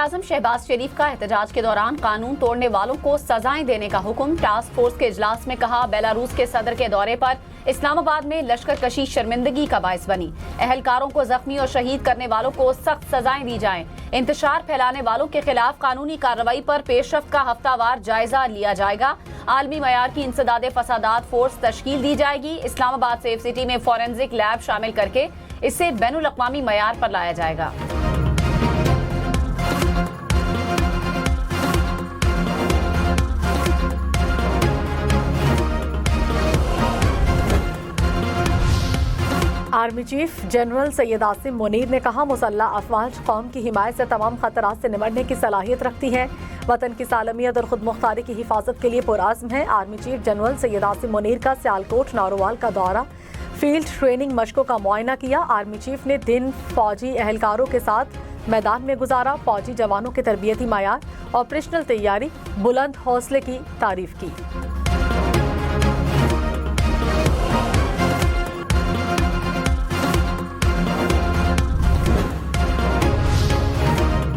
वज़ीर-ए-आज़म शहबाज शरीफ का एहतजाज के दौरान कानून तोड़ने वालों को सजाएं देने का हुक्म। टास्क फोर्स के इजलास में कहा, बेलारूस के सदर के दौरे पर इस्लामाबाद में लश्कर कशी शर्मिंदगी का बायस बनी। एहलकारों को जख्मी और शहीद करने वालों को सख्त सजाएं दी जाएं। इंतशार फैलाने वालों के खिलाफ कानूनी कार्रवाई पर पेशरफ्त का हफ्तावार जायजा लिया जाएगा। आलमी मयार की इंसदादे फसादात फोर्स तश्कील दी जाएगी। इस्लामाबाद सेफ सिटी में फॉरेंसिक लैब शामिल करके इसे बैनुल अक़वामी मयार पर लाया जाएगा। Army chief general Syed Asim Munir ने कहा, मुसल्लह अफवाज कौम की हिमायत से तमाम खतरात से निमटने की सलाहियत रखती है, वतन की सालमियत और खुद मुख्तारी की हिफाजत के लिए पुरअज़्म है। Army chief general Syed Asim Munir का सियालकोट नारोवाल का दौरा, फील्ड ट्रेनिंग मशकों का मुआयना किया। आर्मी चीफ ने दिन फौजी एहलकारों के साथ मैदान में गुजारा। फौजी जवानों के तरबियती मायार, ऑपरेशनल तैयारी, बुलंद हौसले की तारीफ की।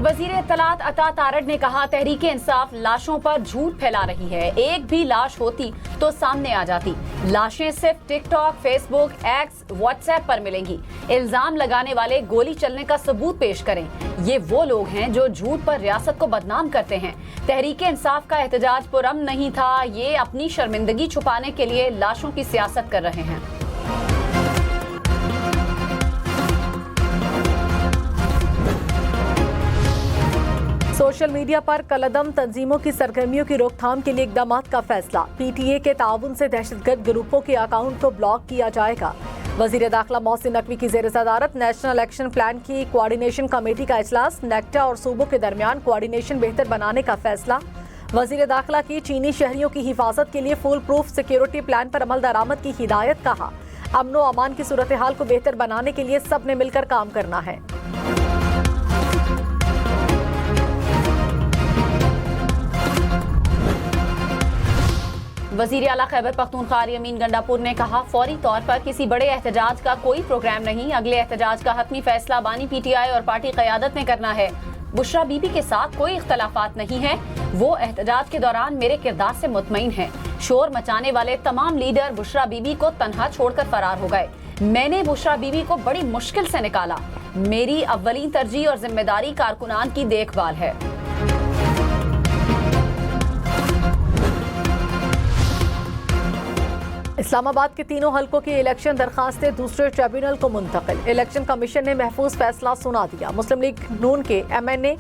वज़ीर इत्तलात अता तारड़ ने कहा, तहरीके इंसाफ लाशों पर झूठ फैला रही है। एक भी लाश होती तो सामने आ जाती। लाशें सिर्फ टिकटॉक, फेसबुक, एक्स, व्हाट्सएप पर मिलेंगी। इल्जाम लगाने वाले गोली चलने का सबूत पेश करें। ये वो लोग हैं जो झूठ पर रियासत को बदनाम करते हैं। तहरीके इंसाफ का एहतजाज पुरअमन नहीं था। ये अपनी शर्मिंदगी छुपाने के लिए लाशों की सियासत कर रहे हैं। सोशल मीडिया पर कलअदम तंजीमों की सरगर्मियों की रोकथाम के लिए इकदाम का फैसला। PTA के ताउन से दहशतगर्द ग्रुपों के अकाउंट को ब्लॉक किया जाएगा। वज़ीर दाखिला मोहसिन नकवी की ज़ेर सदारत नेशनल एक्शन प्लान की कोऑर्डिनेशन कमेटी का इजलास। नेक्टा और सूबों के दरमियान कोऑर्डिनेशन बेहतर बनाने का फैसला। वज़ीर दाखिला की चीनी शहरियों की हिफाजत के लिए फुल प्रूफ सिक्योरिटी प्लान पर अमल दरामद की हिदायत। कहा, अमन व अमान की सूरत हाल को बेहतर बनाने के लिए सब ने मिलकर काम करना है। वज़ीर आला खैबर पख्तूनख्वा यमीन गंडापुर ने कहा, फौरी तौर पर किसी बड़े एहतजाज का कोई प्रोग्राम नहीं। अगले एहतजाज का हतमी फैसला बानी PTI और पार्टी क़यादत ने करना है। बुशरा बीबी के साथ कोई इख्तलाफात नहीं है। वो एहतजाज के दौरान मेरे किरदार से मुतमईन है। शोर मचाने वाले तमाम लीडर बुशरा बीबी को तन्हा छोड़कर फरार हो गए। मैंने बुशरा बीबी को बड़ी मुश्किल से निकाला। मेरी अव्वलीन तरजीह और जिम्मेदारी कारकुनान की देखभाल है। इस्लामाबाद के तीनों हलकों की इलेक्शन दरखास्तें दूसरे ट्रिब्यूनल को मुंतकिल। इलेक्शन कमीशन ने महफूज फैसला सुना दिया। मुस्लिम लीग नून के MNA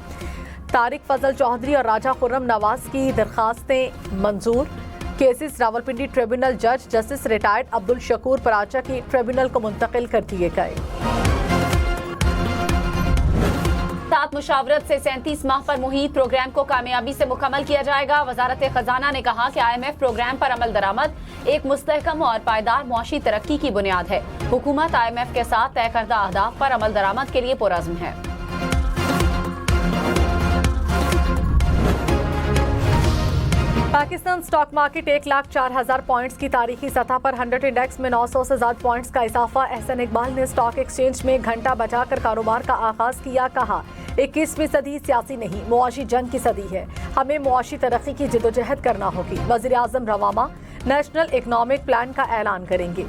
तारिक फजल चौधरी और राजा खुर्रम नवाज की दरखास्तें मंजूर। केसेस रावलपिंडी ट्रिब्यूनल जज जस्टिस रिटायर्ड अब्दुल शकूर पराचा की ट्रिब्यूनल को मुंतकिल कर दिए गए। 7 मुशावरत से 37 माह पर मुहित प्रोग्राम को कामयाबी से मुकम्मल किया जाएगा। वजारत खजाना ने कहा कि IMF प्रोग्राम पर अमल दरामद एक मुस्तहकम और पायदार मुआशी तरक्की की बुनियाद है। हुकूमत IMF के साथ तय करदा अहदाफ पर अमल दरामद के लिए पुरअज़्म है। पाकिस्तान स्टॉक मार्केट 1,04,000 पॉइंट्स की तारीखी सतह पर 100 इंडेक्स में 900 से ज्यादा पॉइंट्स का इजाफा। एहसन इकबाल ने स्टॉक एक्सचेंज में घंटा बचाकर कारोबार का आगाज किया। कहा, 21वीं सदी सियासी नहीं, मुआशी जंग की सदी है। हमें मुआशी तरक्की की जिदोजहद करना होगी। वज़ीर आज़म रवामा नेशनल इकनॉमिक प्लान का ऐलान करेंगे।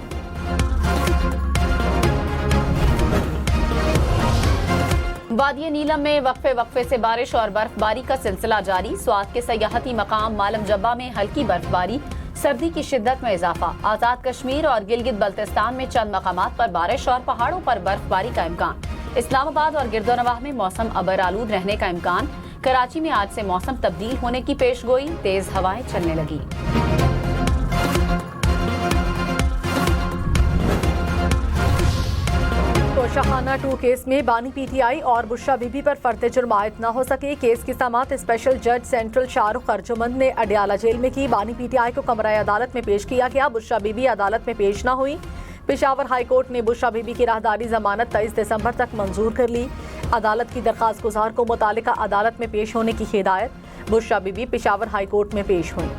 वादिया नीलम में वक्फे से बारिश और बर्फबारी का सिलसिला जारी। स्वात के सयाहती मकाम मालम जब्बा में हल्की बर्फबारी, सर्दी की शिद्दत में इजाफा। आज़ाद कश्मीर और गिलगित बल्तिस्तान में चंद मकामात पर बारिश और पहाड़ों पर बर्फबारी का इम्कान। इस्लामाबाद और गिरदोनवाह में मौसम अबर आलूद रहने का इम्कान। कराची में आज से मौसम तब्दील होने की पेशगोई, तेज हवाएं चलने लगी। शाहाना 2 केस में बानी PTI और बुशरा बीबी पर फर्द जुर्म आयद न हो सके। केस की समाअत स्पेशल जज सेंट्रल शाहरुख अर्जुमंद ने अडियाला जेल में की। बानी PTI को कमरा अदालत में पेश किया गया। बुशरा बीबी अदालत में पेश न हुई। पेशावर हाई कोर्ट ने बुशरा बीबी की राहदारी जमानत 23 दिसंबर तक मंजूर कर ली। अदालत की दरखास्त गुजार को मुतालिका अदालत में पेश होने की हिदायत। बुशरा बीबी पेशावर हाई कोर्ट में पेश हुई।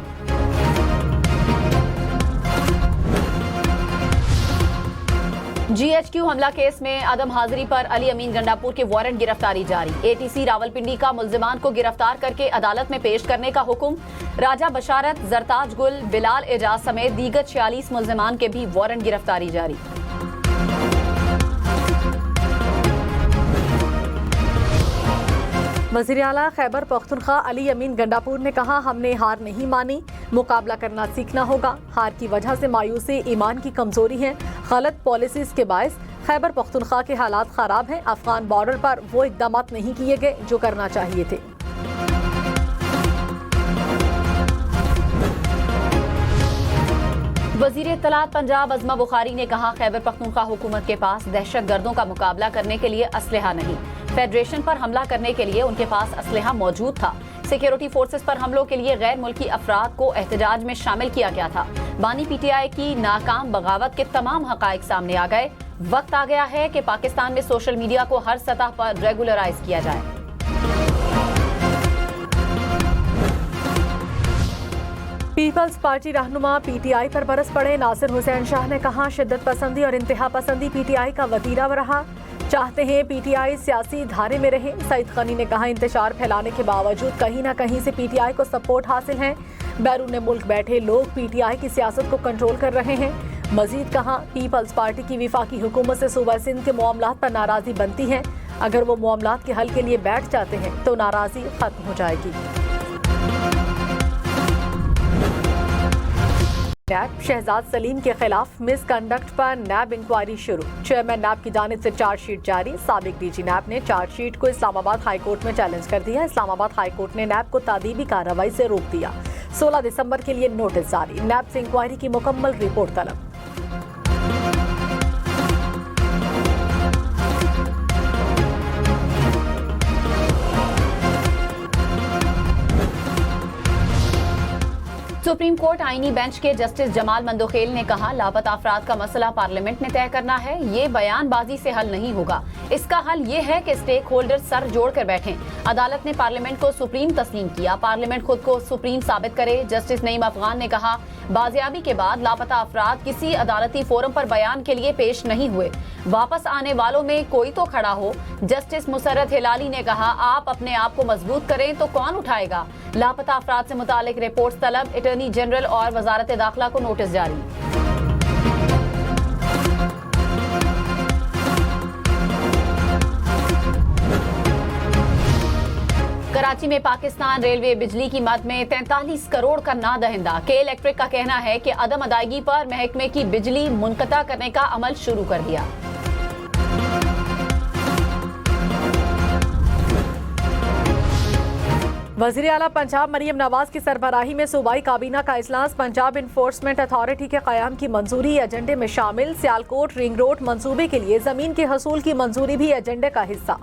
GHQ हमला केस में अदम हाजिरी पर अली अमीन गंडापुर के वारंट गिरफ्तारी जारी। ATC रावलपिंडी का मुल्जिमान को गिरफ्तार करके अदालत में पेश करने का हुक्म। राजा बशारत, जरताज गुल, बिलाल एजाज समेत दीगर 46 मुल्जिमान के भी वारंट गिरफ्तारी जारी। वज़ीर आला खैबर पख्तूनख्वा अली अमीन गंडापुर ने कहा, हमने हार नहीं मानी, मुकाबला करना सीखना होगा। हार की वजह से मायूसी ईमान की कमजोरी है। गलत पॉलिसीज के बायस खैबर पख्तूनख्वा के हालात खराब हैं। अफगान बॉर्डर पर वो इकदाम नहीं किए गए जो करना चाहिए थे। वज़ीर इत्तलात पंजाब अज़मा बुखारी ने कहा, खैबर पख्तूनख्वा हुकूमत के पास दहशत गर्दों का मुकाबला करने के लिए असलहा नहीं। फेडरेशन पर हमला करने के लिए उनके पास असलहा मौजूद था। सिक्योरिटी फोर्सेस पर हमलों के लिए गैर मुल्की अफराद को एहतजाज में शामिल किया गया था। बानी PTI की नाकाम बगावत के तमाम हकाइक सामने आ गए। वक्त आ गया है कि पाकिस्तान में सोशल मीडिया को हर सतह पर रेगुलराइज किया जाए। पीपल्स पार्टी रहनुमा PTI पर बरस पड़े। नासिर हुसैन शाह ने कहा, शिद्दत पसंदी और इंतहा पसंदी PTI का वतीरा रहा। चाहते हैं PTI सियासी धारे में रहे। सईद खनी ने कहा, इंतशार फैलाने के बावजूद कहीं ना कहीं से PTI को सपोर्ट हासिल है। बैरून मुल्क बैठे लोग PTI की सियासत को कंट्रोल कर रहे हैं। मजीद कहा, पीपल्स पार्टी की विफाकी हुकूमत से सूबा सिंध के मामलात पर नाराजगी बनती है। अगर वो मामलात के हल के लिए बैठ जाते हैं तो नाराजगी खत्म हो जाएगी। नैब शहजाद सलीम के खिलाफ मिसकंडक्ट पर नैब इंक्वायरी शुरू। चेयरमैन नैब की जानिब से चार्जशीट जारी। साबिक DG नैब ने चार्जशीट को इस्लामाबाद हाई कोर्ट में चैलेंज कर दिया। इस्लामाबाद हाई कोर्ट ने नैब को तादीबी कार्रवाई से रोक दिया। 16 दिसंबर के लिए नोटिस जारी। नैब से इंक्वायरी की मुकम्मल रिपोर्ट तलब। सुप्रीम कोर्ट आईनी बेंच के जस्टिस जमाल मंदोखेल ने कहा, लापता अफराद का मसला पार्लियामेंट ने तय करना है। ये बयानबाजी से हल नहीं होगा। इसका हल ये है कि स्टेक होल्डर सर जोड़कर बैठें। अदालत ने पार्लियामेंट को सुप्रीम तस्लीम किया, पार्लियामेंट खुद को सुप्रीम साबित करे। जस्टिस नईम अफगान ने कहा, बाजियाबी के बाद लापता अफराद किसी अदालती फोरम पर बयान के लिए पेश नहीं हुए। वापस आने वालों में कोई तो खड़ा हो। जस्टिस मुसर्रत हिलाली ने कहा, आप अपने आप को मजबूत करें तो कौन उठाएगा। लापता अफराद से मुतालिक रिपोर्ट तलब। अटॉर्नी जनरल और वजारत दाखिला को नोटिस जारी। कराची में पाकिस्तान रेलवे बिजली की मद में 43 करोड़ का नादहिंदा। के इलेक्ट्रिक का कहना है कि अदम अदायगी पर महकमे की बिजली मुनक़ता करने का अमल शुरू कर दिया। वज़ीर आला पंजाब मरियम नवाज की सरबराही में सूबाई काबीना का इजलास। पंजाब इन्फोर्समेंट अथॉरिटी के क़याम की मंजूरी एजेंडे में शामिल। सियालकोट रिंग रोड मंसूबे के लिए जमीन के हसूल की मंजूरी भी एजेंडे का हिस्सा।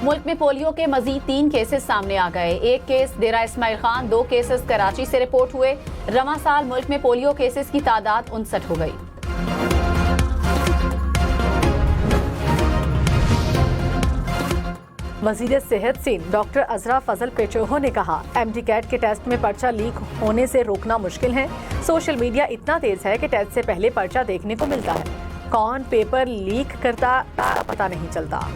मुल्क में पोलियो के मजीद 3 केसेस सामने आ गए। एक केस डेरा इस्माइल खान, 2 केसेस कराची से रिपोर्ट हुए। रवां साल मुल्क में पोलियो केसेस की तादाद 59 हो गई। वज़ीर सेहत सिंध डॉक्टर अजरा फजल पेचोहो ने कहा, MD कैट के टेस्ट में पर्चा लीक होने से रोकना मुश्किल है। सोशल मीडिया इतना तेज है कि टेस्ट से पहले पर्चा देखने को मिलता है। कौन पेपर लीक करता पता नहीं चलता।